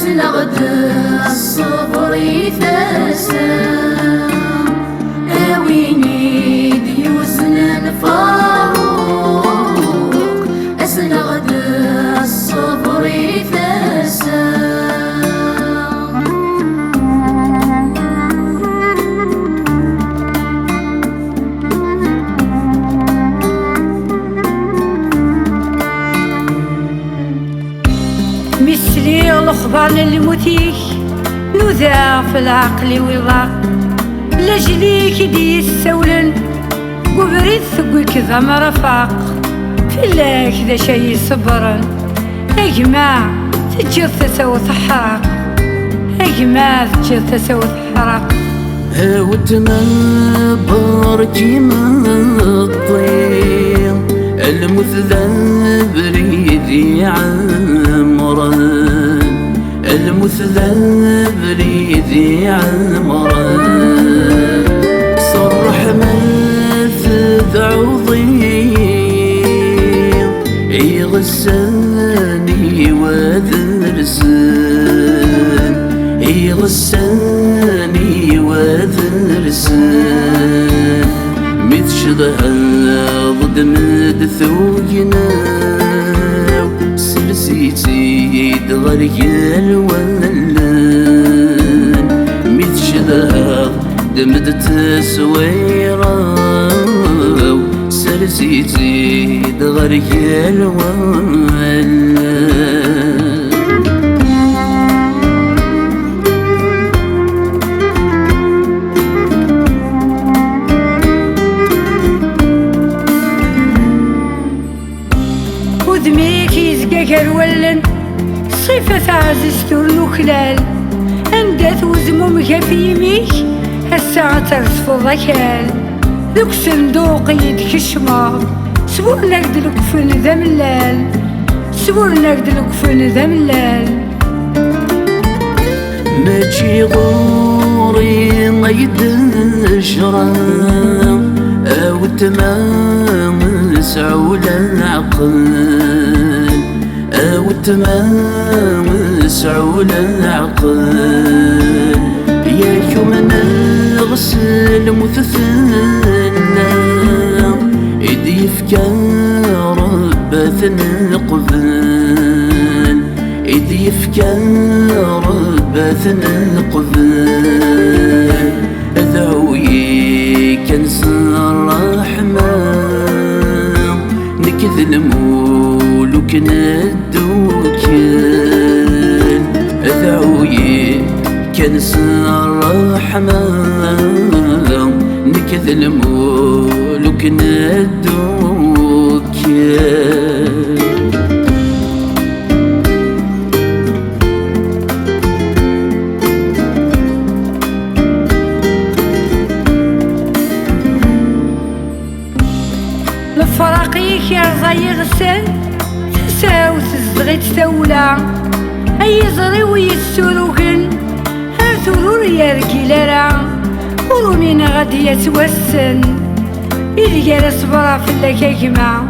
أسلغد الصبر يثسم أويني ديوزن الفاروق أسلغد الصبر يثسم مثلي الأخبار الموتيك نذاع في العقل والضاق لجليك دي السولن وبريد ثقوك ذا مرفاق فلاك ذا شي صبرا أجمع تجد تسوى حراق أجمع تجد تسوى حراق هاوتنا باركي من الطين المثلى بريدي عمران المثلى بريدي عمران صرح مثل عظيم يغساني وذرسان يغساني وذرسان متشبه ضد مدثوينا سلسيتي دغري الولان متشبه دمد تسويرا سلسيتي دغري الولان ودميك يزقاك الولن صفة عزيزتو النكلال أندات وزمومك في يميك الساعة ترسفو ضكال ذوك صندوق يدك الشمار سبور نقد الكفن ذا ملال سبور نقد الكفن ذا ملال ماشي غوري ما يدشرا أو تمام سعول العقل أو تمام سعول العقل يا يومنا الغسل مثثنا إدي يفكر ربثنا قبل إدي يفكر ربثنا قبل أذعوي كنس الرحمن نكذلمول وكندوكل أذعوي كنس الرحمن نكذلمول وكندوكل الفراقيك يرضى يغسل تساو تزغيت تولى أي زري ويسروكن هر ثرور يركي لرا ورومين غادي يتوسن إذا كان صبرا فلاك يجمع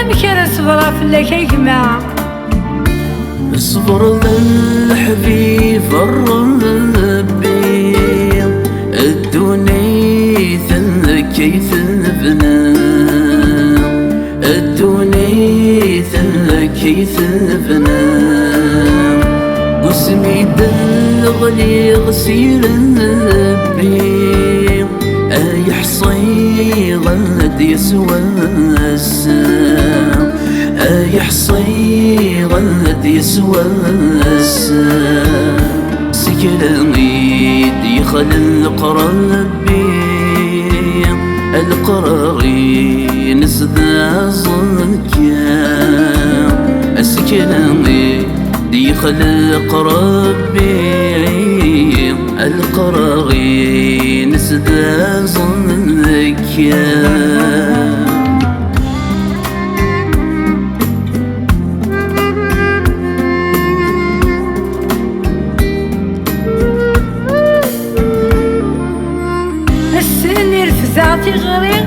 أم كان صبرا فلاك يجمع اصبر للحبيب الربي الدنيا ثن كيف نبنى الدنيا ثن كيف نبنى واسمي دلغلي غسيل النبي أي حصي غد يسوى السام أي حصي غد يسوى السام سكرمي ديخل القربي القراري نسذا ظنكام السكرمي ديخل القربي القراري نسذا ظنكام ذاتي غريق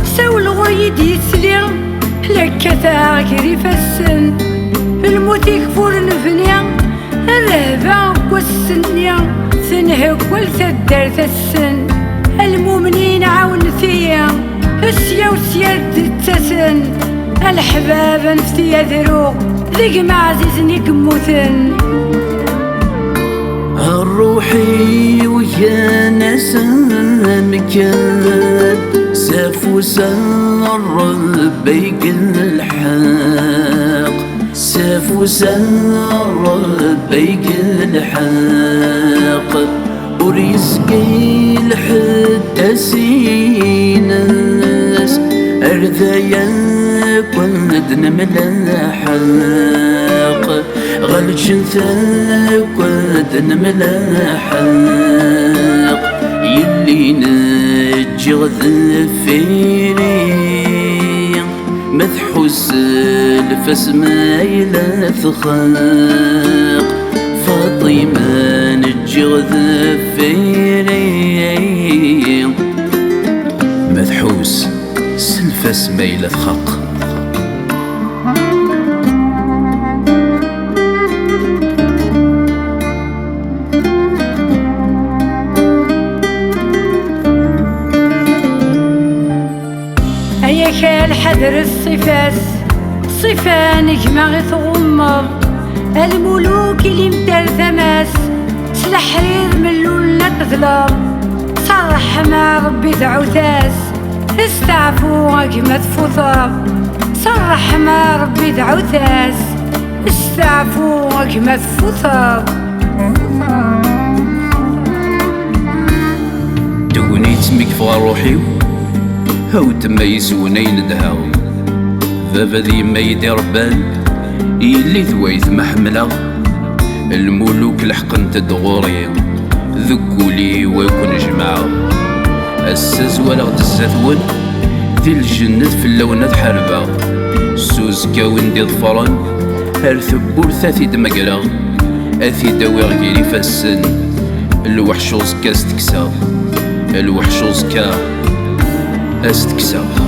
ساول غريد يتسلي لك تاكري فالسن الموت يكفر الفنيا الرهبة والسنية ثنهك والثدر السن المؤمنين عاون فيا السيا وسياد التسن الحباب نفتيا ذروق ذيك ما عزيزني كموثن الروحي ويا ناس مكان سافو سار بيك الحق سافو سار بيك الحق وريسكي لحد سيناس أرذايا كنت نملاحق غلش كنت نملاحق يلي نجي غذفيني مذحوس الفس ما يلثخاق فاطمة نجي غذفيني مذحوس سلفس ما يلثخاق أياك الحذر الصفاس صفا نجمة غتغمر الملوك اللي مدار ثماس سلحرير من لولنا تظلم صرح مع ربي دعوتاس استعفو أجمد فطر صرح مع ربي دعوتاس استعفو أجمد فطر دوني تسميك في روحي هاو تما يسوني ندهاو بابا ذي ما يدير بال يلي ثويث محملة الملوك لحقن تدغوري ذكولي ويكون جماعة الساز ولا غد الزثون ذي الجنة في اللونة حربة سوز كاون دي ظفران هل ثبور ثاثي دمقرا اثي داوي غيري فاسن الوحشوز كاستكسا الوحشوز كا استكسا